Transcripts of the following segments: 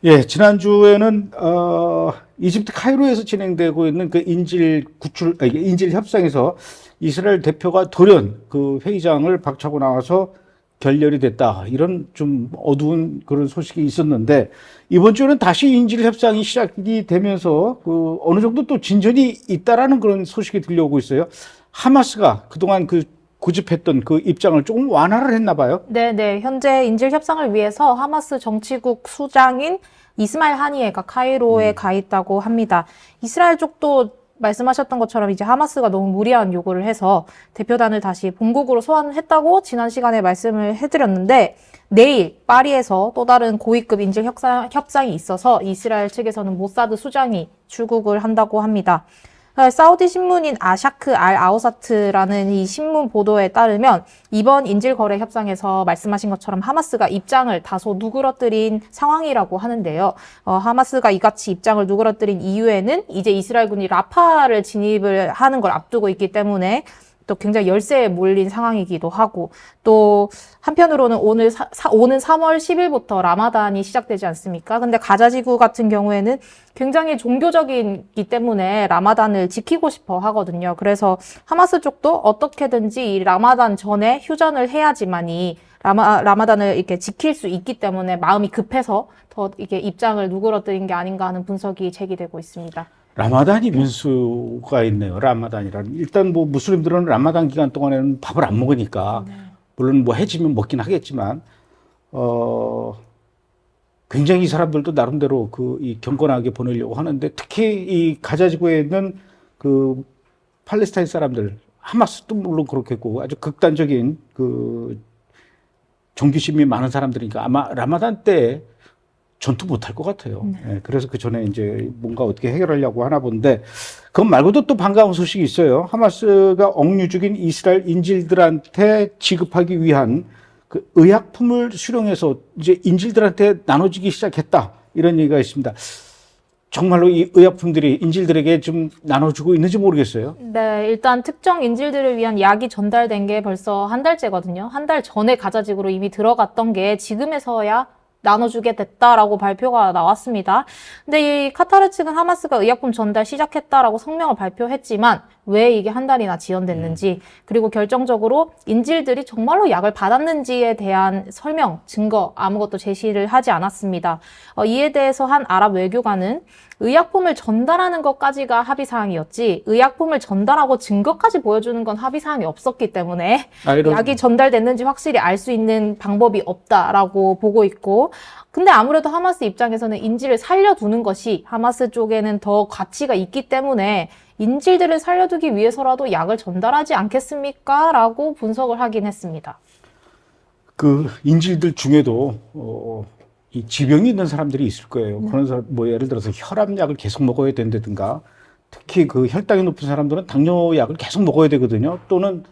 예, 지난주에는 이집트 카이로에서 진행되고 있는 그 인질 구출, 이게 인질 협상에서 이스라엘 대표가 돌연 그 회의장을 박차고 나와서 결렬이 됐다. 이런 좀 어두운 그런 소식이 있었는데 이번 주에는 다시 인질 협상이 시작이 되면서 그 어느 정도 또 진전이 있다라는 그런 소식이 들려오고 있어요. 하마스가 그동안 그 고집했던 그 입장을 조금 완화를 했나 봐요. 네네. 현재 인질 협상을 위해서 하마스 정치국 수장인 이스마일 하니에가 카이로에 가 있다고 합니다. 이스라엘 쪽도 말씀하셨던 것처럼 이제 하마스가 너무 무리한 요구를 해서 대표단을 다시 본국으로 소환했다고 지난 시간에 말씀을 해드렸는데 내일 파리에서 또 다른 고위급 인질 협상이 있어서 이스라엘 측에서는 모사드 수장이 출국을 한다고 합니다. 사우디 신문인 아샤크 알 아우사트라는 이 신문 보도에 따르면 이번 인질 거래 협상에서 말씀하신 것처럼 하마스가 입장을 다소 누그러뜨린 상황이라고 하는데요. 하마스가 이같이 입장을 누그러뜨린 이유에는 이제 이스라엘군이 라파를 진입을 하는 걸 앞두고 있기 때문에 또 굉장히 열세에 몰린 상황이기도 하고 또 한편으로는 오는 3월 10일부터 라마단이 시작되지 않습니까? 근데 가자지구 같은 경우에는 굉장히 종교적이기 때문에 라마단을 지키고 싶어 하거든요. 그래서 하마스 쪽도 어떻게든지 이 라마단 전에 휴전을 해야지만이 라마단을 이렇게 지킬 수 있기 때문에 마음이 급해서 더 이게 입장을 누그러뜨린 게 아닌가 하는 분석이 제기되고 있습니다. 라마단이 변수가 있네요. 라마단이라는. 일단 뭐 무슬림들은 라마단 기간 동안에는 밥을 안 먹으니까 물론 뭐 해지면 먹긴 하겠지만 굉장히 이 사람들도 나름대로 그 이 경건하게 보내려고 하는데 특히 이 가자지구에 있는 그 팔레스타인 사람들 하마스도 물론 그렇겠고 아주 극단적인 그 종교심이 많은 사람들이니까 아마 라마단 때 전투 못할 것 같아요. 예, 그래서 그 전에 이제 뭔가 어떻게 해결하려고 하나 본데, 그것 말고도 또 반가운 소식이 있어요. 하마스가 억류 중인 이스라엘 인질들한테 지급하기 위한 그 의약품을 수령해서 이제 인질들한테 나눠주기 시작했다. 이런 얘기가 있습니다. 정말로 이 의약품들이 인질들에게 좀 나눠주고 있는지 모르겠어요. 네, 일단 특정 인질들을 위한 약이 전달된 게 벌써 한 달째거든요. 한 달 전에 가자지구로 이미 들어갔던 게 지금에서야 나눠주게 됐다라고 발표가 나왔습니다. 근데 이 카타르 측은 하마스가 의약품 전달 시작했다라고 성명을 발표했지만 왜 이게 한 달이나 지연됐는지 그리고 결정적으로 인질들이 정말로 약을 받았는지에 대한 설명, 증거 아무것도 제시를 하지 않았습니다. 이에 대해서 한 아랍 외교관은 의약품을 전달하는 것까지가 합의사항이었지 의약품을 전달하고 증거까지 보여주는 건 합의사항이 없었기 때문에 약이 전달됐는지 확실히 알 수 있는 방법이 없다라고 보고 있고 근데 아무래도 하마스 입장에서는 인질을 살려두는 것이 하마스 쪽에는 더 가치가 있기 때문에 인질들을 살려두기 위해서라도 약을 전달하지 않겠습니까? 라고 분석을 하긴 했습니다. 그 인질들 중에도 이 지병이 있는 사람들이 있을 거예요. 그런 사람, 뭐 예를 들어서 혈압약을 계속 먹어야 된다든가, 특히 그 혈당이 높은 사람들은 당뇨약을 계속 먹어야 되거든요. 또는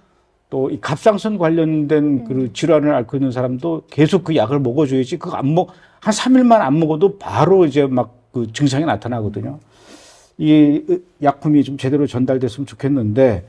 또 이 갑상선 관련된 그 질환을 앓고 있는 사람도 계속 그 약을 먹어줘야지. 그거 한 3일만 안 먹어도 바로 이제 막 그 증상이 나타나거든요. 이 약품이 좀 제대로 전달됐으면 좋겠는데,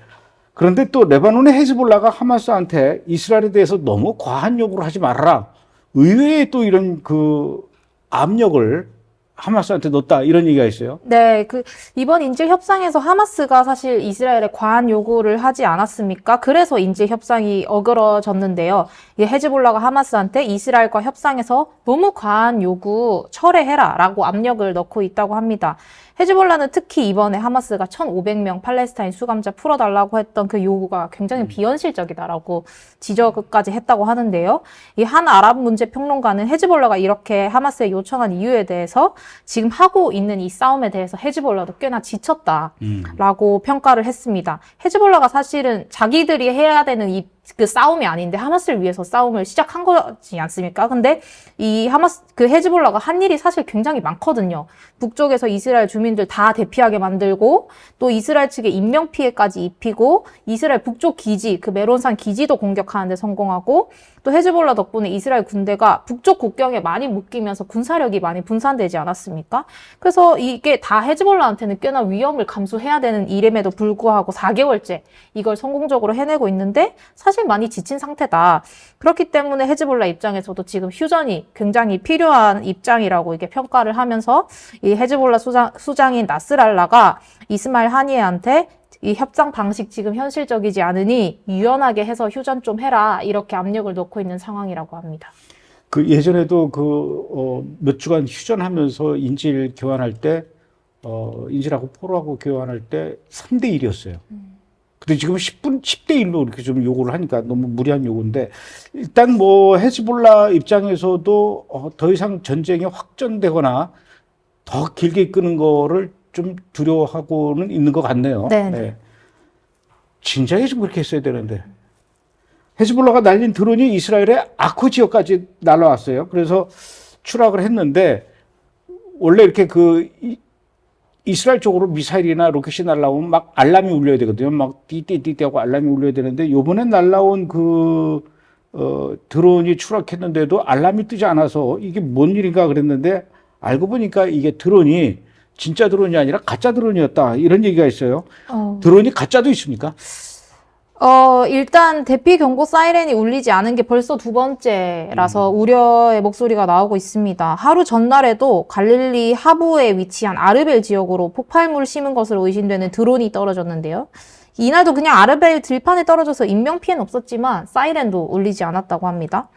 그런데 또 레바논의 헤즈볼라가 하마스한테 이스라엘에 대해서 너무 과한 요구를 하지 말아라. 의외에 또 이런 그 압력을 하마스한테 넣었다. 이런 얘기가 있어요. 네, 이번 인질 협상에서 하마스가 사실 이스라엘에 과한 요구를 하지 않았습니까? 그래서 인질 협상이 어그러졌는데요. 헤즈볼라가 하마스한테 이스라엘과 협상에서 너무 과한 요구 철회해라 라고 압력을 넣고 있다고 합니다. 헤즈볼라는 특히 이번에 하마스가 1,500명 팔레스타인 수감자 풀어달라고 했던 그 요구가 굉장히 비현실적이다라고 지적까지 했다고 하는데요. 이 한 아랍 문제 평론가는 헤즈볼라가 이렇게 하마스에 요청한 이유에 대해서 지금 하고 있는 이 싸움에 대해서 헤즈볼라도 꽤나 지쳤다라고 평가를 했습니다. 헤즈볼라가 사실은 자기들이 해야 되는 그 싸움이 아닌데 하마스를 위해서 싸움을 시작한 거지 않습니까? 근데 이 헤즈볼라가 한 일이 사실 굉장히 많거든요. 북쪽에서 이스라엘 주민들 다 대피하게 만들고 또 이스라엘 측에 인명피해까지 입히고 이스라엘 북쪽 기지, 그 메론산 기지도 공격하는 데 성공하고 또 헤즈볼라 덕분에 이스라엘 군대가 북쪽 국경에 많이 묶이면서 군사력이 많이 분산되지 않았습니까? 그래서 이게 다 헤즈볼라한테는 꽤나 위험을 감수해야 되는 일임에도 불구하고 4개월째 이걸 성공적으로 해내고 있는데 사실 사실 많이 지친 상태다. 그렇기 때문에 헤즈볼라 입장에서도 지금 휴전이 굉장히 필요한 입장이라고 이게 평가를 하면서 이 헤즈볼라 수장인 나스랄라가 이스마일 하니에한테 이 협상 방식 지금 현실적이지 않으니 유연하게 해서 휴전 좀 해라 이렇게 압력을 넣고 있는 상황이라고 합니다. 그 예전에도 몇 주간 휴전하면서 인질 교환할 때 인질하고 포로하고 교환할 때 3대 1이었어요. 근데 지금 10대 1로 이렇게 좀 요구를 하니까 너무 무리한 요구인데 일단 뭐 헤즈볼라 입장에서도 더 이상 전쟁이 확전되거나 더 길게 이끄는 거를 좀 두려워하고는 있는 것 같네요. 네. 네. 진작에 좀 그렇게 했어야 되는데. 헤즈볼라가 날린 드론이 이스라엘의 아코 지역까지 날아왔어요. 그래서 추락을 했는데 원래 이렇게 이스라엘 쪽으로 미사일이나 로켓이 날아오면 막 알람이 울려야 되거든요. 막 띠띠띠띠 하고 알람이 울려야 되는데 요번에 날아온 드론이 추락했는데도 알람이 뜨지 않아서 이게 뭔 일인가 그랬는데 알고 보니까 이게 드론이 진짜 드론이 아니라 가짜 드론이었다. 이런 얘기가 있어요. 드론이 가짜도 있습니까? 일단 대피 경보 사이렌이 울리지 않은 게 벌써 두 번째라서 우려의 목소리가 나오고 있습니다. 하루 전날에도 갈릴리 하부에 위치한 아르벨 지역으로 폭발물을 심은 것으로 의심되는 드론이 떨어졌는데요. 이날도 그냥 아르벨 들판에 떨어져서 인명피해는 없었지만 사이렌도 울리지 않았다고 합니다.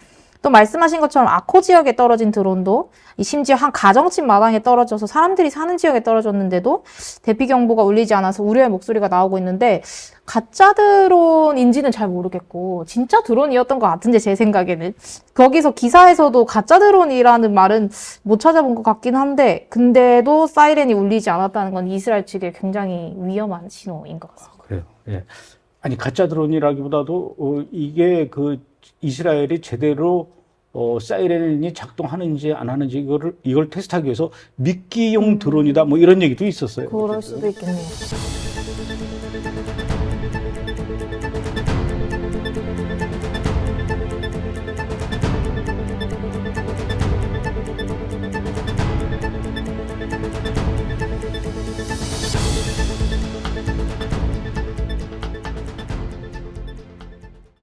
또 말씀하신 것처럼 아코 지역에 떨어진 드론도 심지어 한 가정집 마당에 떨어져서 사람들이 사는 지역에 떨어졌는데도 대피 경보가 울리지 않아서 우려의 목소리가 나오고 있는데 가짜 드론인지는 잘 모르겠고 진짜 드론이었던 것 같은데 제 생각에는 거기서 기사에서도 가짜 드론이라는 말은 못 찾아본 것 같긴 한데 근데도 사이렌이 울리지 않았다는 건 이스라엘 측에 굉장히 위험한 신호인 것 같습니다. 그래요. 예. 아니 가짜 드론이라기보다도 이게 이스라엘이 제대로 사이렌이 작동하는지 안 하는지 이걸 테스트하기 위해서 미끼용 드론이다 뭐 이런 얘기도 있었어요. 그럴 수도 있겠네요.